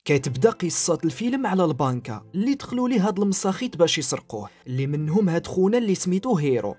كتبدا قصة الفيلم على البنكة اللي دخلوا ليه هاد المساخيط باش يسرقوه، اللي منهم هاد خونا اللي سميتو هيرو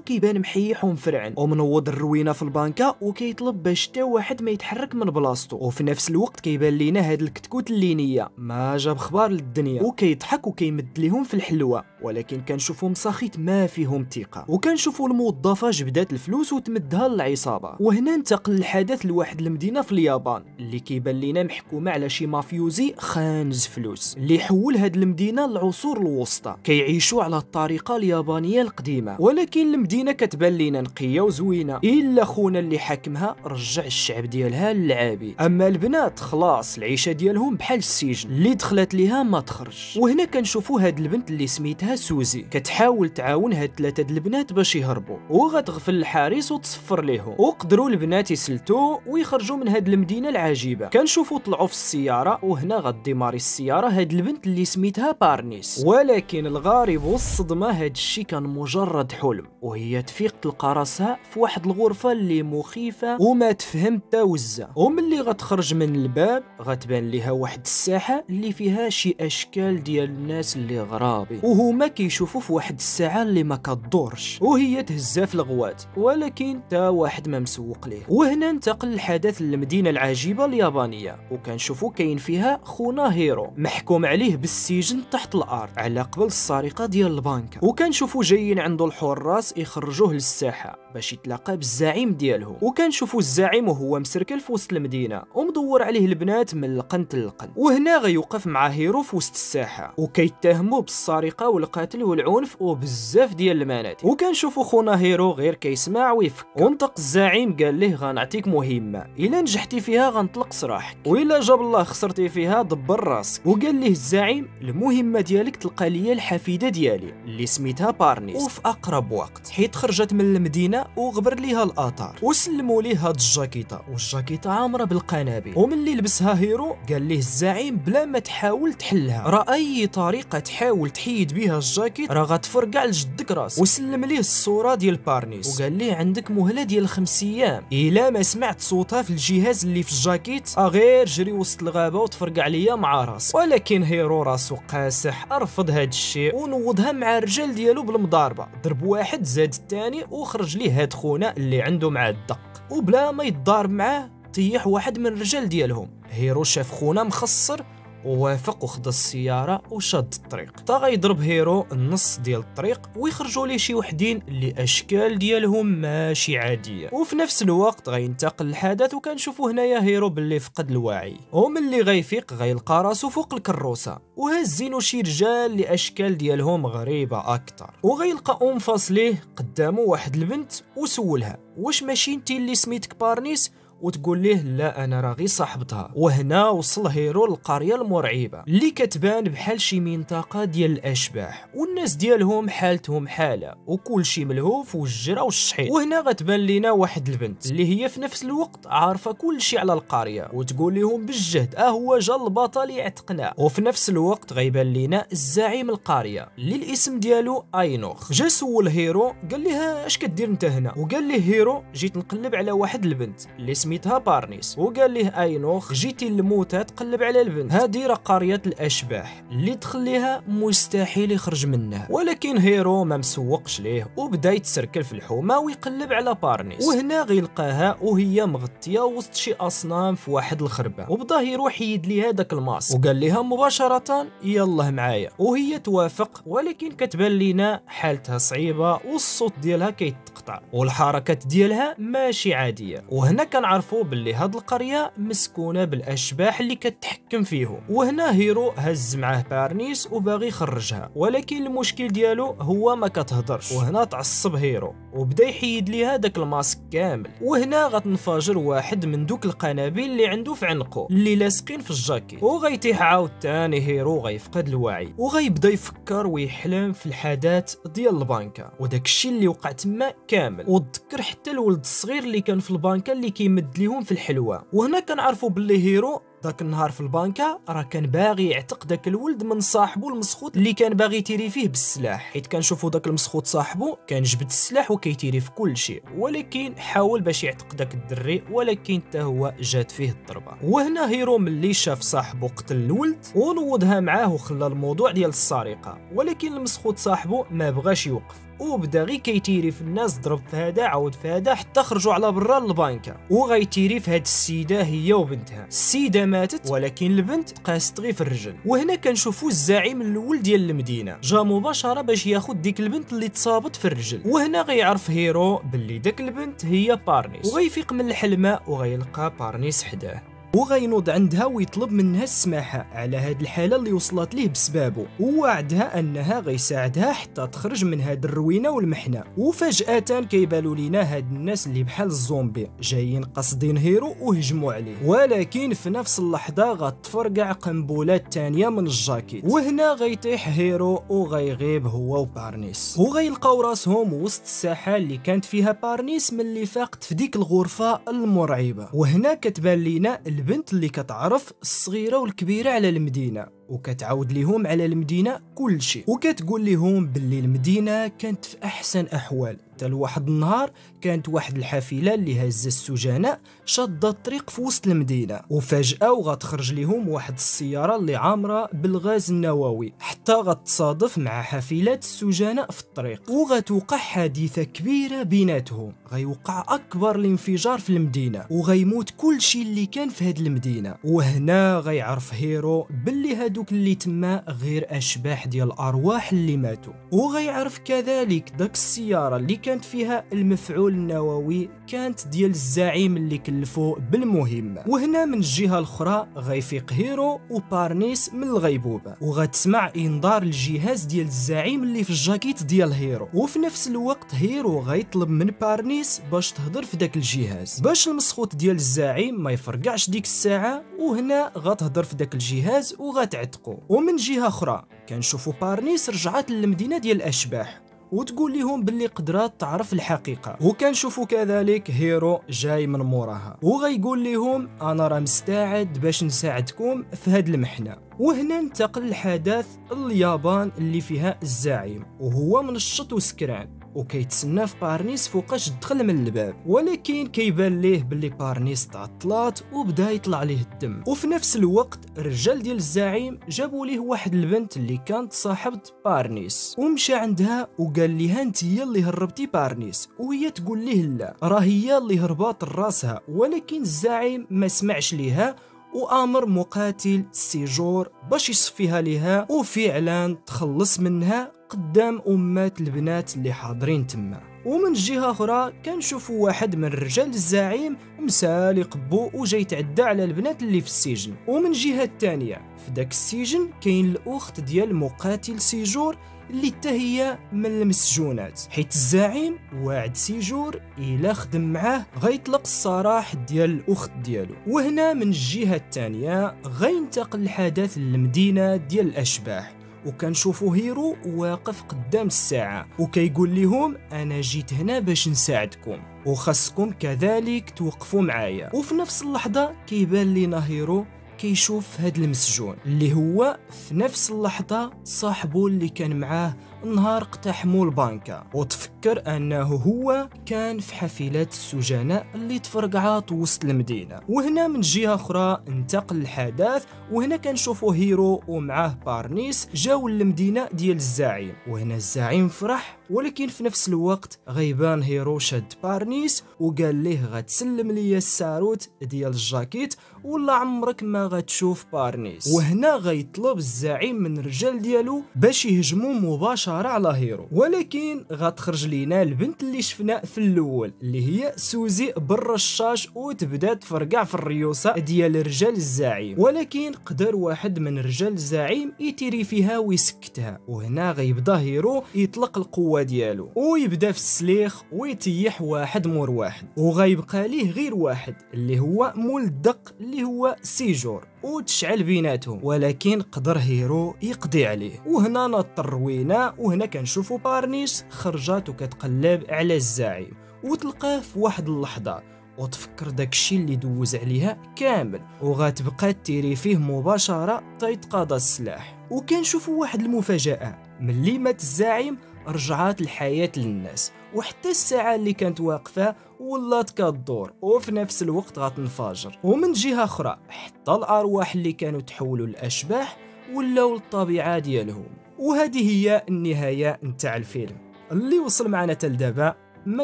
كيبان محيح ومفرعن ومنوض الروينه في البنكة وكيطلب باش تا واحد ما يتحرك من بلاصتو، وفي نفس الوقت كيبان لينا هاد الكتكوت اللينيه ما جاب خبار للدنيا وكيضحك وكيمد ليهم في الحلوه، ولكن كنشوفوا مساخيط ما فيهم ثقه، وكنشوفوا الموظفه جبدات الفلوس وتمدها للعصابه. وهنا انتقل الحدث لواحد المدينه في اليابان اللي كيبان لينا محكومه على شي مافيوزي خانز فلوس اللي حول هاد المدينه للعصور الوسطى، كيعيشوا على الطريقه اليابانيه القديمه، ولكن المدينه كتبان لينا نقيه وزوينه الا خونا اللي حاكمها رجع الشعب ديالها للعابي. اما البنات خلاص العيشه ديالهم بحال السجن اللي دخلت ليها ما تخرج. وهنا كنشوفوا هاد البنت اللي سميتها سوزي كتحاول تعاون هاد ثلاثه البنات باش يهربوا، وغتغفل الحارس وتصفر ليهم، وقدروا البنات يسلتوا ويخرجوا من هاد المدينه العجيبه. كنشوفوا طلعوا في السياره، وهنا غديماري السياره هاد البنت اللي سميتها بارنيس، ولكن الغريب والصدمه هاد الشيء كان مجرد حلم، وهي تفيق تلقى راسها في واحد الغرفه اللي مخيفه وما تفهم تا وزه. وملي غتخرج من الباب غتبان ليها واحد الساحه اللي فيها شي اشكال ديال الناس اللي غرابي، وهما كيشوفوا في واحد الساعه اللي ما كدورش، وهي تهزها في الغوات ولكن تا واحد ما مسوق ليه. وهنا انتقل الحدث للمدينه العجيبه اليابانيه، وكنشوفوا كاين فيها خونا هيرو محكوم عليه بالسجن تحت الارض على قبل السرقه ديال البنكه، وكنشوفوا جايين عنده الحراس يخرجوه للساحه باش يتلاقى بالزعيم ديالهم. وكنشوفوا الزعيم وهو مسركل في وسط المدينه ومدور عليه البنات من القن للقن، وهنا غيوقف مع هيرو في وسط الساحه وكيتهموا بالسرقه والقتل والعنف وبزاف ديال المناطق. وكنشوفوا خونا هيرو غير كيسمع ويفكر، وانطق الزعيم قال ليه غنعطيك مهمه، الا نجحتي فيها غنطلق سراحك، والا جاب الله خسرتي فيها دبر راسك. وقال ليه الزعيم المهمه ديالك تلقى ليا الحفيده ديالي اللي سميتها بارنيس وفي اقرب وقت، حيت خرجت من المدينه وغبر ليها الاثار، وسلموا ليه هاد الجاكيطه، والجاكيطه عامره بالقنابل. وملي لبسها هيرو قال ليه الزعيم بلا ما تحاول تحلها، راه اي طريقه تحاول تحيد بها الجاكيط راه غتفرقع لجدك راس. وسلم ليه الصوره ديال بارنيس وقال ليه عندك مهله ديال 5 ايام، الا ما سمعت صوتها في الجهاز اللي في الجاكيط غير جري وسط الغابه وتفرقع ليا مع راسك. ولكن هيرو راسو قاسح رفض هاد الشيء ونوضها مع الرجال ديالو بالمضاربه، ضرب واحد زاد الثاني وخرج ليه هاد خونا اللي عنده مع الدق، وبلا ما يتضارب معاه طيح واحد من الرجال ديالهم. هيرو شاف خونا مخسر ووافق وخدا السياره وشاد الطريق، تا غيضرب هيرو النص ديال الطريق ويخرجوا ليه شي وحدين اللي اشكال ديالهم ماشي عاديه. وفي نفس الوقت غينتقل الحدث وكنشوفوا هنايا هيرو باللي فقد الوعي، وملي غيفيق غيلقى راسو فوق الكروسه وهزينو شي رجال اللي اشكال ديالهم غريبه اكثر، وغيلقى فاص ليه قدامه واحد البنت وسولها واش ماشي انت اللي سميتك بارنيس، وتقول ليه لا انا راغي صاحبتها. وهنا وصل هيرو للقريه المرعبه اللي كتبان بحال شي منطقه ديال الاشباح، والناس ديالهم حالتهم حاله وكل شي ملهوف والجرا والشحيط. وهنا غتبان لينا واحد البنت اللي هي في نفس الوقت عارفه كل شي على القريه وتقول لهم بالجهد هو جا البطل يعتقنا. وفي نفس الوقت غيبان لينا الزعيم القريه اللي الاسم ديالو اينوخ، جا سول هيرو قال لها اش كدير انت هنا، وقال ليه هيرو جيت نقلب على واحد البنت اللي سميتها بارنيس، وقال ليه اينوخ جيتي للموتى تقلب على البنت، هادي راه قريه الاشباح اللي تخليها مستحيل يخرج منها. ولكن هيرو ما مسوقش ليه وبدا يتسركل في الحومه ويقلب على بارنيس، وهنا غيلقاها وهي مغطيه وسط شي اصنام في واحد الخربه، وبدا يروح يد ليها داك الماسك وقال لها مباشره يلاه معايا، وهي توافق. ولكن كتبان لينا حالتها صعيبه والصوت ديالها كيتقطع والحركات ديالها ماشي عاديه. وهنا كنعرفوا باللي هاد القريه مسكونه بالاشباح اللي كتحكم فيهم. وهنا هيرو هز معاه بارنيس وباغي يخرجها، ولكن المشكل ديالو هو ما كتهضرش. وهنا تعصب هيرو وبدا يحيد ليها داك الماسك كامل، وهنا غتنفجر واحد من دوك القنابل اللي عنده في عنقه اللي لاصقين في الجاكيت، وغيطيح عاود ثاني هيرو غيفقد الوعي وغيبدا يفكر ويحلم في الحدث ديال البنكه وداك الشيء اللي وقع تما كامل، وتذكر حتى الولد الصغير اللي كان في البنكه اللي كيمد ليهم في الحلوه. وهنا كنعرفوا باللي هيرو داك النهار في البنكه راه كان باغي يعتق داك الولد من صاحبو المسخوط اللي كان باغي يتيري فيه بالسلاح، حيت كنشوفوا داك المسخوط صاحبو كان جبد السلاح وكيتيري في كل شيء، ولكن حاول باش يعتق داك الدري ولكن حتى هو جات فيه الضربه. وهنا هيرو ملي شاف صاحبو قتل الولد ونوضها معاه وخلى الموضوع ديال السرقه، ولكن المسخوط صاحبو ما بغاش يوقف وبدا غير كيتيري في الناس، ضرب في هذا عاود في هذا حتى خرجوا على برا للبنكه، وغيتيري في هاد السيده هي وبنتها. السيده ماتت ولكن البنت قاست غير في الرجل. وهنا كنشوفوا الزعيم الاول ديال المدينه جا مباشره باش ياخذ ديك البنت اللي تصابت في الرجل، وهنا غيعرف هيرو باللي داك البنت هي بارنيس، وغيفيق من الحلمه وغيلقى بارنيس حداه وغينوض عندها ويطلب منها السماحه على هاد الحاله اللي وصلت ليه بسبابه، ووعدها انها غيساعدها حتى تخرج من هاد الروينه والمحنه. وفجاه كيبانوا لينا هاد الناس اللي بحال الزومبي جايين قاصدين هيرو وهجموا عليه، ولكن في نفس اللحظه غتفرقع قنبلات ثانيه من الجاكيت، وهنا غيطيح هيرو وغيغيب هو وبارنيس، وغيلقاو راسهم وسط الساحه اللي كانت فيها بارنيس ملي فاقت في ديك الغرفه المرعبه. وهنا كتبان لينا البنت اللي كتعرف الصغيره والكبيره على المدينه، وكتعاود ليهم على المدينه كل شيء، وكتقول لهم باللي المدينه كانت في احسن احوال. حتى لواحد النهار كانت واحد الحافله اللي هازه السجناء شاده الطريق في وسط المدينه، وفجاه وغتخرج لهم واحد السياره اللي عامره بالغاز النووي، حتى غتصادف مع حافلات السجناء في الطريق، وغتوقع حادثه كبيره بيناتهم، غيوقع اكبر الانفجار في المدينه وغيموت كل شيء اللي كان في هاد المدينه. وهنا غيعرف هيرو باللي هادوك اللي تما غير اشباح ديال الارواح اللي ماتوا، وغيعرف كذلك داك السياره اللي كانت فيها المفعول النووي كانت ديال الزعيم اللي كلفوه بالمهمه. وهنا من الجهه الاخرى غيفيق هيرو وبارنيس من الغيبوبه، وغتسمع انذار الجهاز ديال الزعيم اللي في الجاكيت ديال هيرو، وفي نفس الوقت هيرو غيطلب من بارنيس باش تهضر في داك الجهاز باش المسخوط ديال الزعيم ما يفرقعش ديك الساعه، وهنا غتهضر في داك الجهاز وغتعتقو. ومن جهه اخرى كنشوفوا بارنيس رجعت للمدينه ديال الاشباح وتقول لهم باللي قدرات تعرف الحقيقه، وكنشوفوا كذلك هيرو جاي من موراها وغيقول لهم انا راه مستعد باش نساعدكم في هاد المحنه. وهنا انتقل الحدث اليابان اللي فيها الزعيم وهو منشط وسكران، وكيتسنى في بارنيس فوقاش دخل من الباب، ولكن كيبان ليه باللي بارنيس تعطلات وبدا يطلع ليه الدم. وفي نفس الوقت الرجال ديال الزعيم جابوا ليه واحد البنت اللي كانت صاحبة بارنيس، ومشى عندها وقال ليها انت هي اللي هربتي بارنيس، وهي تقول ليه لا راه هي اللي هربات راسها، ولكن الزعيم ما سمعش ليها وامر مقاتل سيجور باش يصفيها ليها، وفعلا تخلص منها قدام امات البنات اللي حاضرين تما. ومن جهه اخرى كنشوفوا واحد من رجال الزعيم مسالي قبو وجاي يتعدى على البنات اللي في السجن. ومن جهه الثانيه في داك السجن كاين الاخت ديال مقاتل سيجور اللي حتى هي من المسجونات، حيت الزعيم واعد سيجور الا خدم معاه غيطلق السراح ديال الاخت ديالو. وهنا من الجهه الثانيه غينتقل الحدث للمدينه ديال الاشباح، وكنشوفوا هيرو واقف قدام الساعه وكيقول لهم انا جيت هنا باش نساعدكم وخاصكم كذلك توقفوا معايا. وفي نفس اللحظه كيبان لينا هيرو كيشوف هاد المسجون اللي هو في نفس اللحظه صاحبه اللي كان معاه نهار اقتحموا البنكه، وتفكر انه هو كان في حافلات السجناء اللي تفرقعات وسط المدينه. وهنا من جهه اخرى انتقل الحدث، وهنا كنشوفوا هيرو ومعاه بارنيس جاو للمدينه ديال الزعيم، وهنا الزعيم فرح، ولكن في نفس الوقت غيبان هيرو شد بارنيس وقال ليه غتسلم ليا الساروت ديال الجاكيت ولا عمرك ما غتشوف بارنيس. وهنا غيطلب الزعيم من الرجال ديالو باش يهجموا مباشره على هيرو، ولكن غتخرج لينا البنت اللي شفنا في الاول اللي هي سوزي بالرشاش وتبدا تفرقع في الريوسه ديال رجال الزعيم، ولكن قدر واحد من رجال الزعيم يتيري فيها ويسكتها. وهنا غيبدا هيرو يطلق القوه ديالو ويبدا في السليخ ويتيح واحد مور واحد، وغيبقى ليه غير واحد اللي هو مول الدق اللي هو سيجور، وتشعل بيناتهم، ولكن قدر هيرو يقضي عليه. وهنا نط الروينه، وهنا كنشوفوا بارنيس خرجات وكتقلب على الزعيم وتلقاه في واحد اللحظه وتفكر داكشي اللي دوز عليها كامل، وغتبقى تيري فيه مباشرة تا يتقاضى السلاح. وكنشوفوا واحد المفاجأة، ملي مات الزعيم رجعات الحياة للناس، وحتى الساعة اللي كانت واقفة ولات كدور وفي نفس الوقت غتنفجر. ومن جهة أخرى حتى الأرواح اللي كانوا تحولوا للأشباح ولاو للطبيعة ديالهم. وهذه هي النهاية نتاع الفيلم. اللي وصل معنا تل دابا ما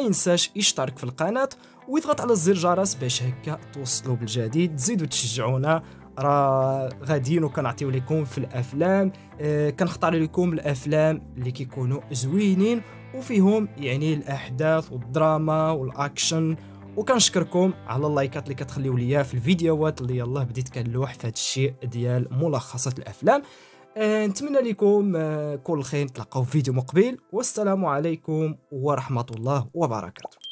ينساش يشترك في القناة ويضغط على زر جرس باش هكا توصلوا بالجديد، تزيدوا تشجعونا. راه غاديين وكنعطيو لكم في الافلام، كنختار لكم الافلام اللي كيكونوا زوينين وفيهم يعني الاحداث والدراما والاكشن. وكنشكركم على اللايكات اللي كتخليو ليا في الفيديوهات اللي يلاه بديت كنلوح في هذا الشيء ديال ملخصات الافلام. نتمنى لكم كل خير، نتلاقاو في فيديو مقبل، والسلام عليكم ورحمة الله وبركاته.